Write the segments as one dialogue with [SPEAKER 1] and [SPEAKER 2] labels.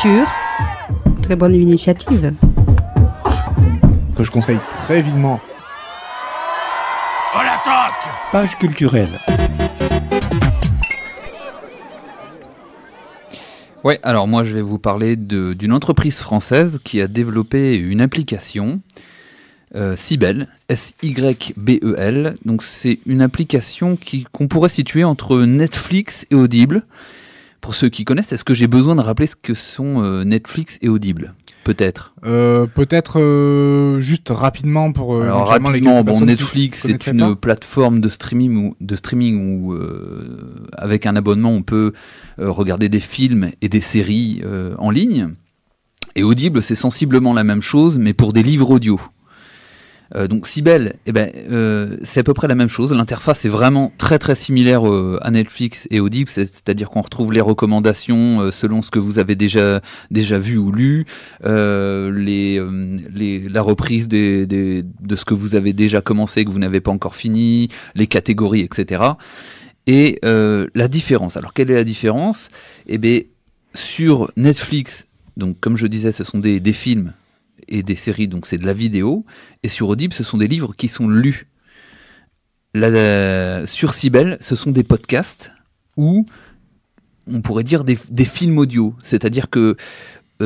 [SPEAKER 1] Culture. Très bonne initiative.
[SPEAKER 2] Que je conseille très vivement.
[SPEAKER 3] On l'attaque !
[SPEAKER 4] Page culturelle.
[SPEAKER 5] Ouais, alors moi je vais vous parler d'une entreprise française qui a développé une application, Sybelle, S-Y-B-E-L. Donc c'est une application qu'on pourrait situer entre Netflix et Audible. Pour ceux qui connaissent, est-ce que j'ai besoin de rappeler ce que sont Netflix et Audible ? Peut-être.
[SPEAKER 2] Juste rapidement pour.
[SPEAKER 5] Alors rapidement, Netflix c'est une plateforme de streaming où avec un abonnement on peut regarder des films et des séries en ligne. Et Audible c'est sensiblement la même chose mais pour des livres audio. Donc Sybelle, c'est à peu près la même chose. L'interface est vraiment très très similaire à Netflix et Audible, c'est-à-dire qu'on retrouve les recommandations selon ce que vous avez déjà vu ou lu, la reprise de ce que vous avez déjà commencé et que vous n'avez pas encore fini, les catégories, etc. Et la différence. Alors quelle est la différence ? Sur Netflix, donc comme je disais, ce sont des films et des séries, donc c'est de la vidéo, et sur Audible, ce sont des livres qui sont lus. Sur Sybelle, ce sont des podcasts ou on pourrait dire des films audio, c'est-à-dire que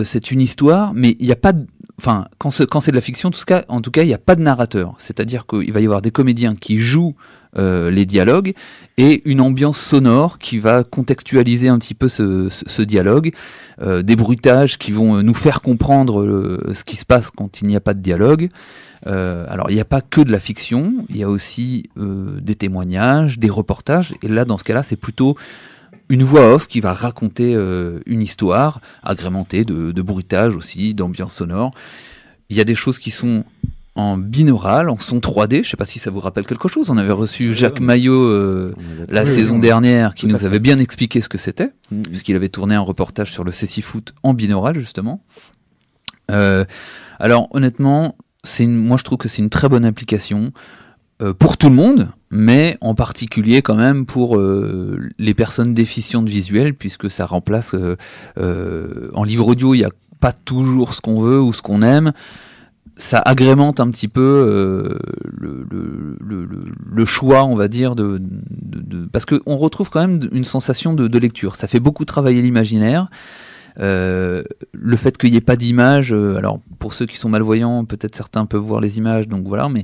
[SPEAKER 5] c'est une histoire, mais il n'y a pas de... Enfin, quand c'est de la fiction, en tout cas, il n'y a pas de narrateur, c'est-à-dire qu'il va y avoir des comédiens qui jouent les dialogues et une ambiance sonore qui va contextualiser un petit peu ce dialogue, des bruitages qui vont nous faire comprendre ce qui se passe quand il n'y a pas de dialogue. Alors il n'y a pas que de la fiction, il y a aussi des témoignages, des reportages, et là dans ce cas-là c'est plutôt une voix off qui va raconter une histoire agrémentée de bruitages aussi, d'ambiance sonore. Il y a des choses qui sont en binaural, en son 3D, je ne sais pas si ça vous rappelle quelque chose. On avait reçu Jacques Maillot la saison dernière qui nous avait bien expliqué ce que c'était, puisqu'il avait tourné un reportage sur le Cécifoot en binaural justement. Alors honnêtement, moi je trouve que c'est une très bonne application pour tout le monde, mais en particulier quand même pour les personnes déficientes visuelles, puisque ça remplace en livre audio, il n'y a pas toujours ce qu'on veut ou ce qu'on aime. Ça agrémente un petit peu le choix, on va dire, parce qu'on retrouve quand même une sensation de lecture. Ça fait beaucoup travailler l'imaginaire. Le fait qu'il n'y ait pas d'image, alors pour ceux qui sont malvoyants, peut-être certains peuvent voir les images, donc voilà, mais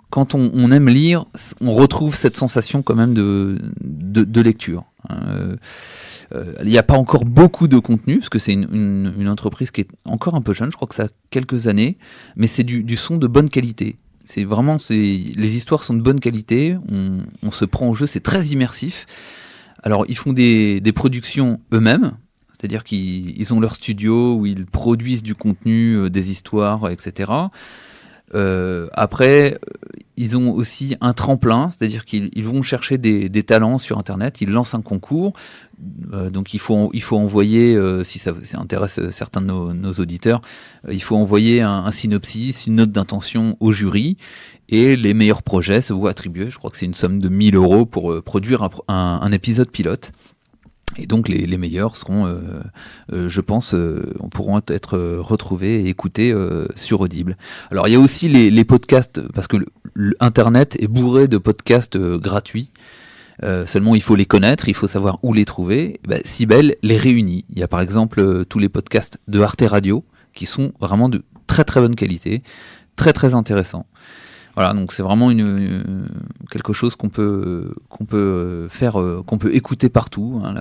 [SPEAKER 5] quand on aime lire, on retrouve cette sensation quand même de lecture. Il n'y a pas encore beaucoup de contenu, parce que c'est une entreprise qui est encore un peu jeune, je crois que ça a quelques années, mais c'est du son de bonne qualité. Les histoires sont de bonne qualité, on se prend au jeu, c'est très immersif. Alors ils font des productions eux-mêmes, c'est-à-dire qu'ils ont leur studio où ils produisent du contenu, des histoires, etc. Après, ils ont aussi un tremplin, c'est-à-dire qu'ils vont chercher des talents sur Internet, ils lancent un concours, donc il faut envoyer, si ça intéresse certains de nos auditeurs, il faut envoyer un synopsis, une note d'intention au jury, et les meilleurs projets se voient attribuer, je crois que c'est une somme de 1 000 € pour produire un épisode pilote. Et donc les meilleurs seront, je pense, pourront être retrouvés et écoutés sur Audible. Alors il y a aussi les podcasts, parce que Internet est bourré de podcasts gratuits. Seulement il faut les connaître, il faut savoir où les trouver. Sybelle les réunit. Il y a par exemple tous les podcasts de Arte Radio qui sont vraiment de très très bonne qualité, très très intéressants. Voilà, donc c'est vraiment quelque chose qu'on peut faire, qu'on peut écouter partout, hein,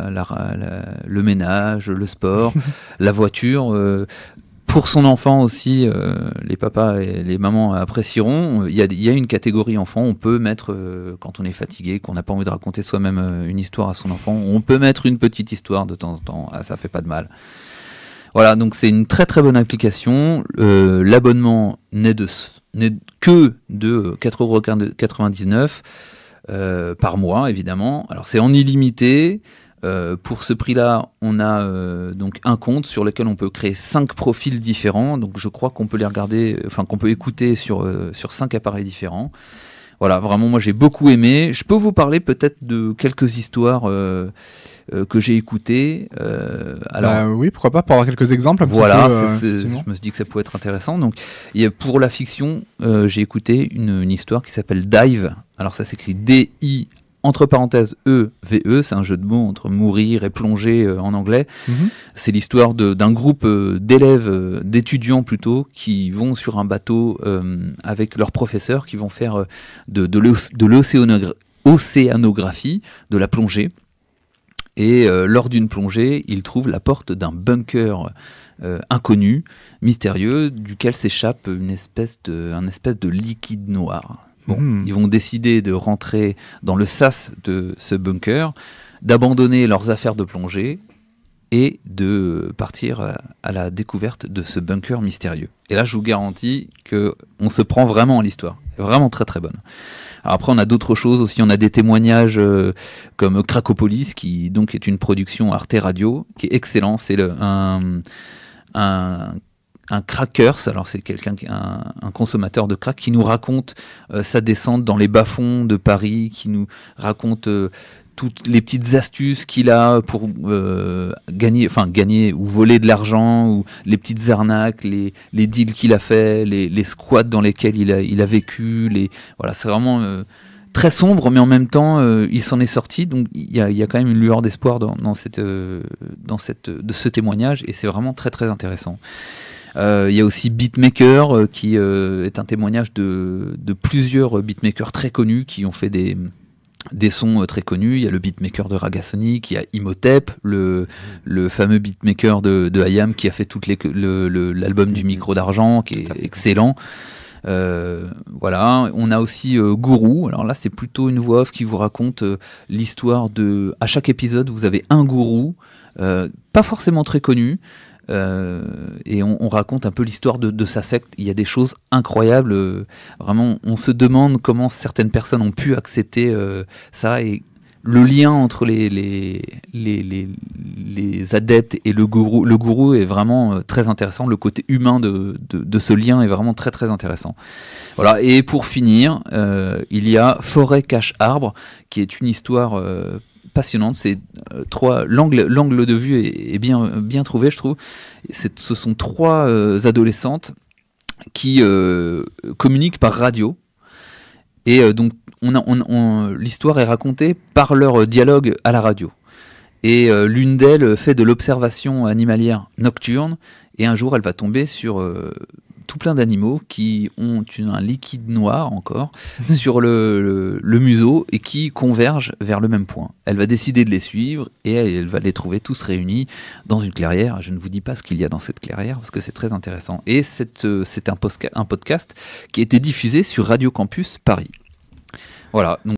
[SPEAKER 5] le ménage, le sport, la voiture. Pour son enfant aussi, les papas et les mamans apprécieront. Il y a une catégorie enfant, on peut mettre, quand on est fatigué, qu'on n'a pas envie de raconter soi-même une histoire à son enfant, on peut mettre une petite histoire de temps en temps, ça fait pas de mal. Voilà, donc c'est une très très bonne application. L'abonnement n'est que de 4,99 € par mois, évidemment. Alors c'est en illimité. Pour ce prix-là, on a donc un compte sur lequel on peut créer 5 profils différents. Donc je crois qu'on peut les regarder, enfin qu'on peut écouter sur 5 appareils différents. Voilà, vraiment, moi j'ai beaucoup aimé. Je peux vous parler peut-être de quelques histoires que j'ai écoutées.
[SPEAKER 2] Oui, pourquoi pas, pour avoir quelques exemples.
[SPEAKER 5] Voilà, je me suis dit que ça pouvait être intéressant. Donc, pour la fiction, j'ai écouté une histoire qui s'appelle Dive. Alors ça s'écrit D-I entre parenthèses E-V-E, c'est un jeu de mots entre mourir et plonger en anglais. C'est l'histoire d'un groupe d'élèves, d'étudiants plutôt, qui vont sur un bateau avec leurs professeurs, qui vont faire de l'océanographie, de la plongée. Et lors d'une plongée, ils trouvent la porte d'un bunker inconnu, mystérieux, duquel s'échappe un espèce de liquide noir. Bon, ils vont décider de rentrer dans le sas de ce bunker, d'abandonner leurs affaires de plongée et de partir à la découverte de ce bunker mystérieux. Et là, je vous garantis qu'on se prend vraiment à l'histoire. C'est vraiment très très bonne. Alors après, on a d'autres choses aussi. On a des témoignages comme Cracopolis, qui donc est une production Arte Radio, qui est excellent. C'est un crackers, alors c'est un consommateur de crack qui nous raconte sa descente dans les bas-fonds de Paris, qui nous raconte toutes les petites astuces qu'il a pour gagner ou voler de l'argent, ou les petites arnaques, les deals qu'il a fait, les squats dans lesquels il a vécu. Voilà, c'est vraiment très sombre, mais en même temps, il s'en est sorti. Donc il y a quand même une lueur d'espoir de ce témoignage, et c'est vraiment très très intéressant. Il y a aussi Beatmaker, qui est un témoignage de plusieurs beatmakers très connus qui ont fait des sons très connus. Il y a le beatmaker de Ragasonic, il y a Imhotep, le fameux beatmaker de IAM, qui a fait l'album du micro d'argent, qui est excellent. Voilà, on a aussi Gourou. Alors là, c'est plutôt une voix off qui vous raconte l'histoire de... À chaque épisode, vous avez un gourou, pas forcément très connu, et on raconte un peu l'histoire de sa secte. Il y a des choses incroyables, vraiment on se demande comment certaines personnes ont pu accepter ça, et le lien entre les adeptes et le gourou est vraiment très intéressant. Le côté humain de ce lien est vraiment très très intéressant. Voilà. Et pour finir, il y a Forêt cache arbre, qui est une histoire passionnante. C'est l'angle de vue est bien trouvé, je trouve. Ce sont trois adolescentes qui communiquent par radio, et donc l'histoire est racontée par leur dialogue à la radio. Et l'une d'elles fait de l'observation animalière nocturne, et un jour elle va tomber sur tout plein d'animaux qui ont un liquide noir encore sur le museau, et qui convergent vers le même point. Elle va décider de les suivre, et elle va les trouver tous réunis dans une clairière. Je ne vous dis pas ce qu'il y a dans cette clairière, parce que c'est très intéressant. Et c'est un podcast qui a été diffusé sur Radio Campus Paris. Voilà. Donc